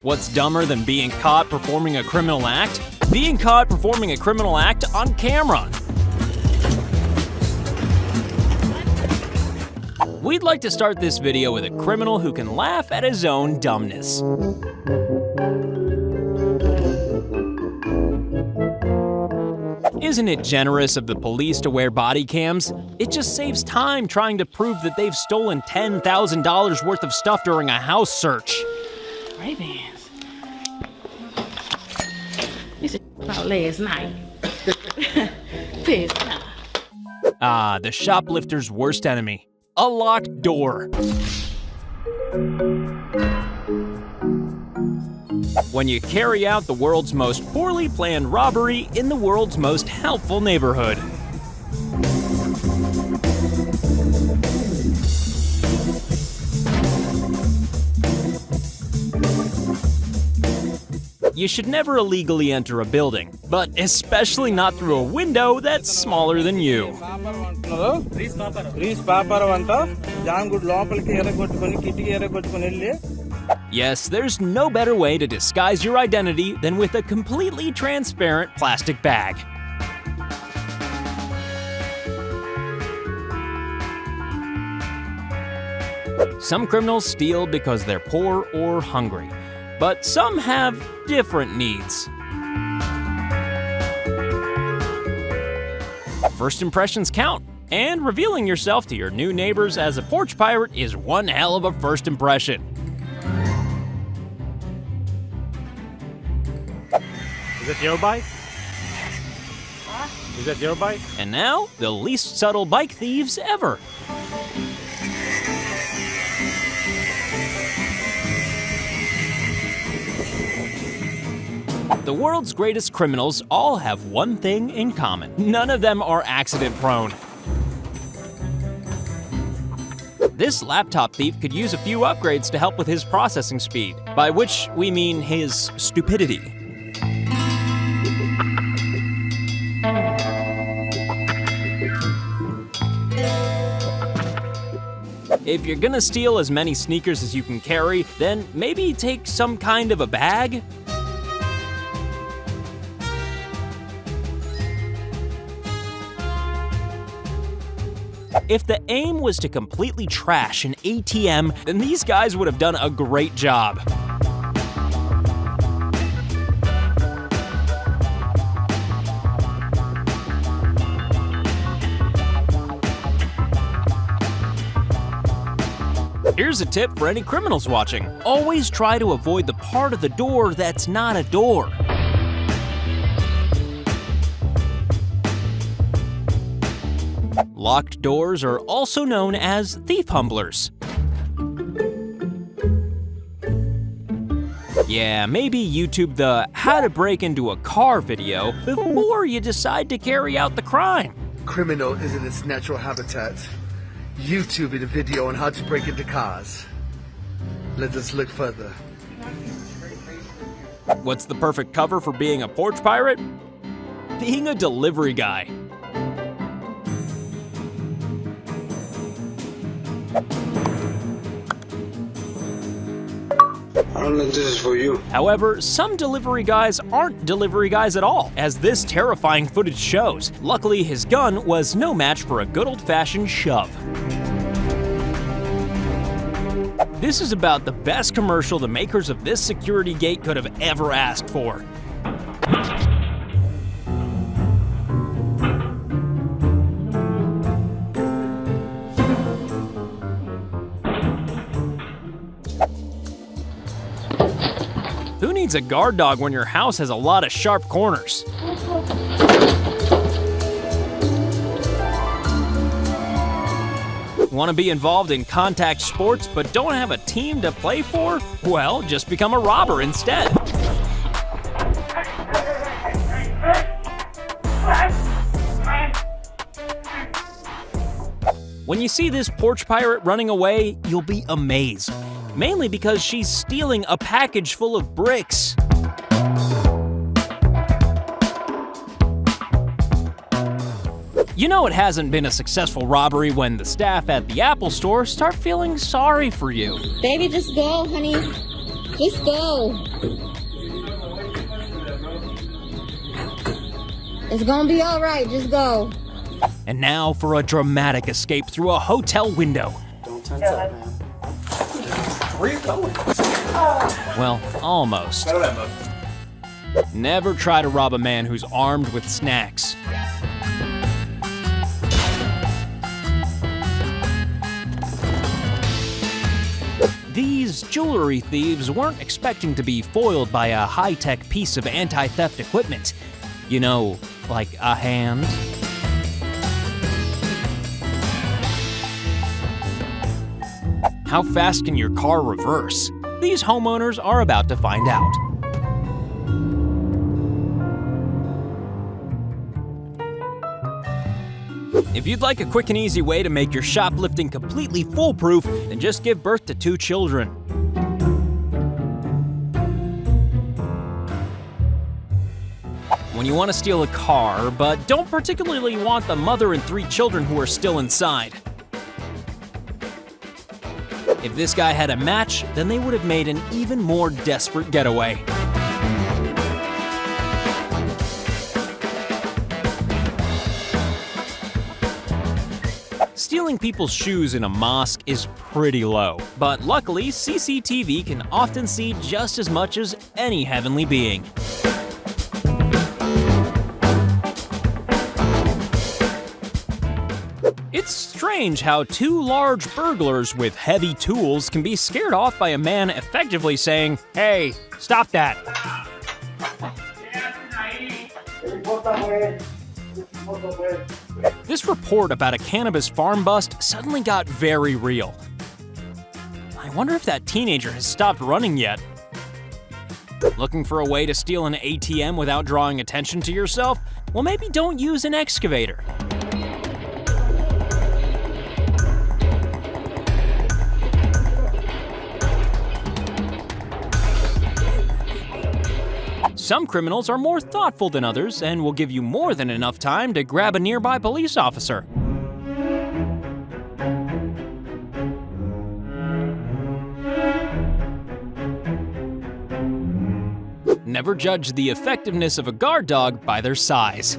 What's dumber than being caught performing a criminal act? Being caught performing a criminal act on camera. We'd like to start this video with a criminal who can laugh at his own dumbness. Isn't it generous of the police to wear body cams? It just saves time trying to prove that they've stolen $10,000 worth of stuff during a house search. Ray-Bans. You said about last night. Pissed off. Ah, the shoplifter's worst enemy. A locked door. When you carry out the world's most poorly planned robbery in the world's most helpful neighborhood. You should never illegally enter a building, but especially not through a window that's smaller than you. Yes, there's no better way to disguise your identity than with a completely transparent plastic bag. Some criminals steal because they're poor or hungry, but some have different needs. First impressions count, and revealing yourself to your new neighbors as a porch pirate is one hell of a first impression. Is that your bike? Is that your bike? And now, the least subtle bike thieves ever. The world's greatest criminals all have one thing in common. None of them are accident-prone. This laptop thief could use a few upgrades to help with his processing speed, by which we mean his stupidity. If you're gonna steal as many sneakers as you can carry, then maybe take some kind of a bag? If the aim was to completely trash an ATM, then these guys would have done a great job. Here's a tip for any criminals watching. Always try to avoid the part of the door that's not a door. Locked doors are also known as thief humblers. Yeah, maybe YouTube the how to break into a car video before you decide to carry out the crime. Criminal is in its natural habitat. YouTube a video on how to break into cars. Let us look further. What's the perfect cover for being a porch pirate? Being a delivery guy. I don't think this is for you. However, some delivery guys aren't delivery guys at all, as this terrifying footage shows. Luckily, his gun was no match for a good old-fashioned shove. This is about the best commercial the makers of this security gate could have ever asked for. Who needs a guard dog when your house has a lot of sharp corners? Want to be involved in contact sports but don't have a team to play for? Well, just become a robber instead. When you see this porch pirate running away, you'll be amazed. Mainly because she's stealing a package full of bricks. You know it hasn't been a successful robbery when the staff at the Apple store start feeling sorry for you. Baby, just go, honey. Just go. It's gonna be all right. Just go. And now for a dramatic escape through a hotel window. Don't tense up, man. Where are you going? Well, almost. Never try to rob a man who's armed with snacks. These jewelry thieves weren't expecting to be foiled by a high-tech piece of anti-theft equipment. You know, like a hand. How fast can your car reverse? These homeowners are about to find out. If you'd like a quick and easy way to make your shoplifting completely foolproof, then just give birth to 2 children. When you want to steal a car, but don't particularly want the mother and 3 children who are still inside. If this guy had a match, then they would have made an even more desperate getaway. Stealing people's shoes in a mosque is pretty low, but luckily CCTV can often see just as much as any heavenly being. It's strange how 2 large burglars with heavy tools can be scared off by a man effectively saying, "Hey, stop that." This report about a cannabis farm bust suddenly got very real. I wonder if that teenager has stopped running yet. Looking for a way to steal an ATM without drawing attention to yourself? Well, maybe don't use an excavator. Some criminals are more thoughtful than others and will give you more than enough time to grab a nearby police officer. Never judge the effectiveness of a guard dog by their size.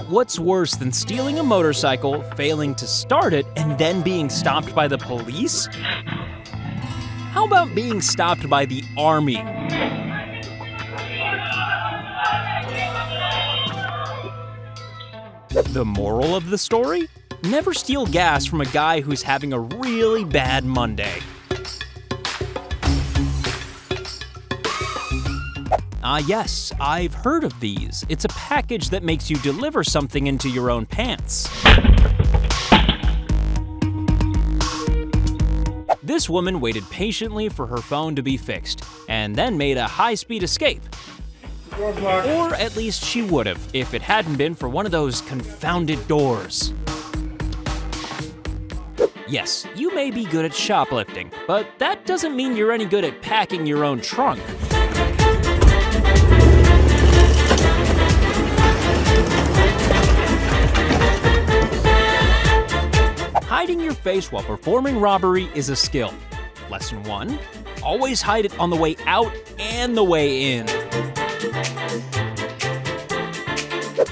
What's worse than stealing a motorcycle, failing to start it, and then being stopped by the police? How about being stopped by the army? The moral of the story? Never steal gas from a guy who's having a really bad Monday. Yes, I've heard of these. It's a package that makes you deliver something into your own pants. This woman waited patiently for her phone to be fixed, and then made a high-speed escape. Or at least she would have, if it hadn't been for one of those confounded doors. Yes, you may be good at shoplifting, but that doesn't mean you're any good at packing your own trunk. Hiding your face while performing robbery is a skill. Lesson 1, always hide it on the way out and the way in.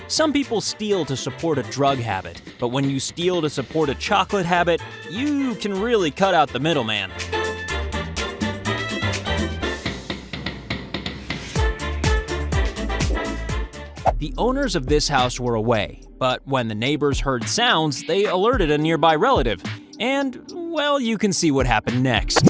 Some people steal to support a drug habit, but when you steal to support a chocolate habit, you can really cut out the middleman. The owners of this house were away, but when the neighbors heard sounds, they alerted a nearby relative. And, well, you can see what happened next.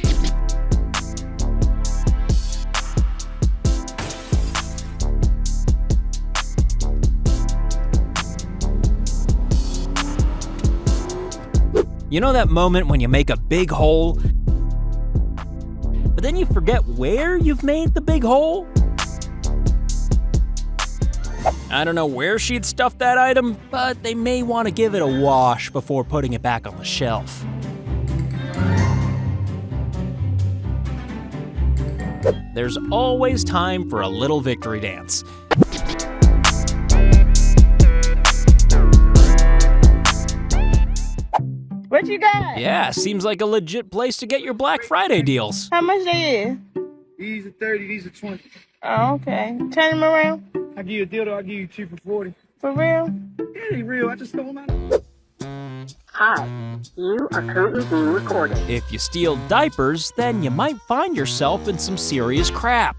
You know that moment when you make a big hole, but then you forget where you've made the big hole? I don't know where she'd stuffed that item, but they may want to give it a wash before putting it back on the shelf. There's always time for a little victory dance. What you got? Yeah, seems like a legit place to get your Black Friday deals. How much they is? These are 30, these are 20. Oh, okay. Turn them around. I give you a deal, though. I give you 2 for 40. For real? Yeah, they real. I just stole them out. Hi, you are currently being recorded. If you steal diapers, then you might find yourself in some serious crap.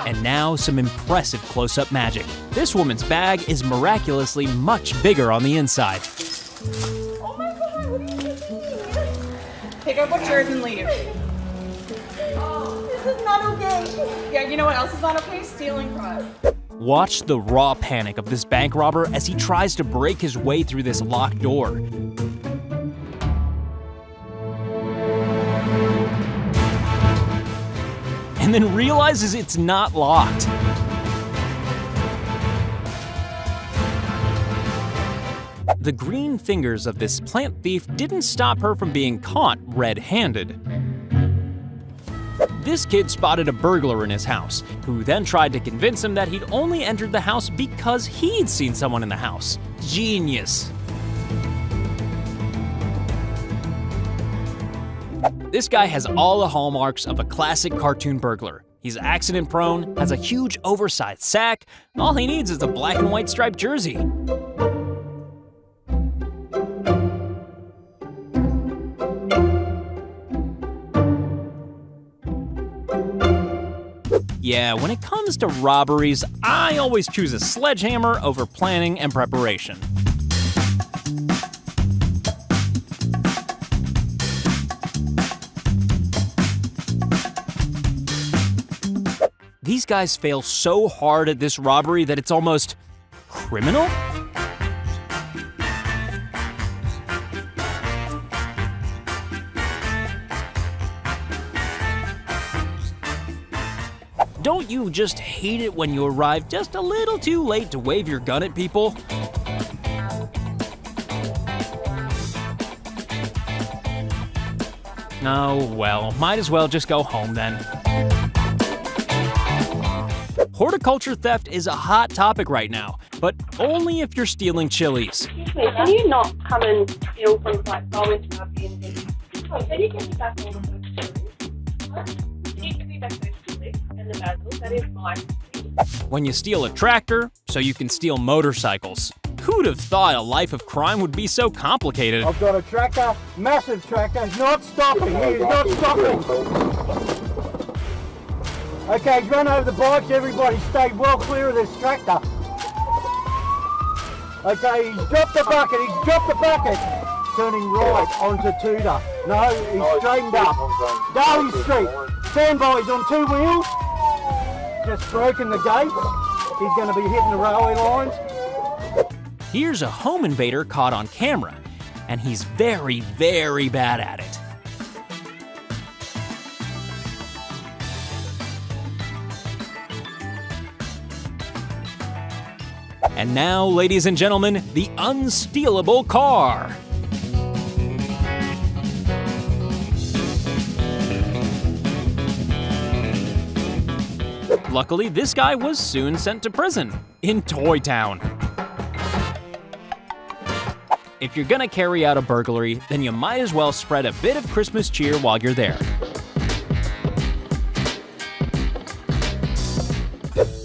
And now some impressive close-up magic. This woman's bag is miraculously much bigger on the inside. Oh my God, what are you doing? Pick up what's yours and leave. Oh, this is not okay. Yeah, you know what else is not okay? Stealing from us. Watch the raw panic of this bank robber as he tries to break his way through this locked door. And then realizes it's not locked. The green fingers of this plant thief didn't stop her from being caught red-handed. This kid spotted a burglar in his house, who then tried to convince him that he'd only entered the house because he'd seen someone in the house. Genius. This guy has all the hallmarks of a classic cartoon burglar. He's accident-prone, has a huge oversized sack, and all he needs is a black and white striped jersey. Yeah, when it comes to robberies, I always choose a sledgehammer over planning and preparation. These guys fail so hard at this robbery that it's almost criminal? Don't you just hate it when you arrive just a little too late to wave your gun at people? Oh, well, might as well just go home then. Horticulture theft is a hot topic right now, but only if you're stealing chilies. Excuse me, can you not come and steal from like go into our B&B? Oh, can you give me back all of those chilies? What? Can you give me back those chilies and the basil? That is mine. When you steal a tractor, so you can steal motorcycles. Who'd have thought a life of crime would be so complicated? I've got a tractor, massive tractor. He's not stopping. He's not stopping. Okay, he's run over the bikes. Everybody stay well clear of this tractor. Okay, he's dropped the bucket. He's dropped the bucket. Turning right onto Tudor. No, he's straightened up. Darley Street. Stand by. He's on 2 wheels. Just broken the gate. He's going to be hitting the railway lines. Here's a home invader caught on camera, and he's very, very bad at it. And now, ladies and gentlemen, the unstealable car. Luckily, this guy was soon sent to prison in Toy Town. If you're gonna carry out a burglary, then you might as well spread a bit of Christmas cheer while you're there.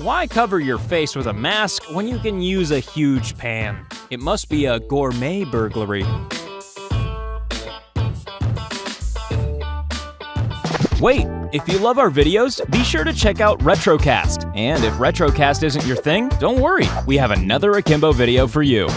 Why cover your face with a mask when you can use a huge pan? It must be a gourmet burglary. Wait, if you love our videos, be sure to check out Retrocast. And if Retrocast isn't your thing, don't worry, we have another Akimbo video for you.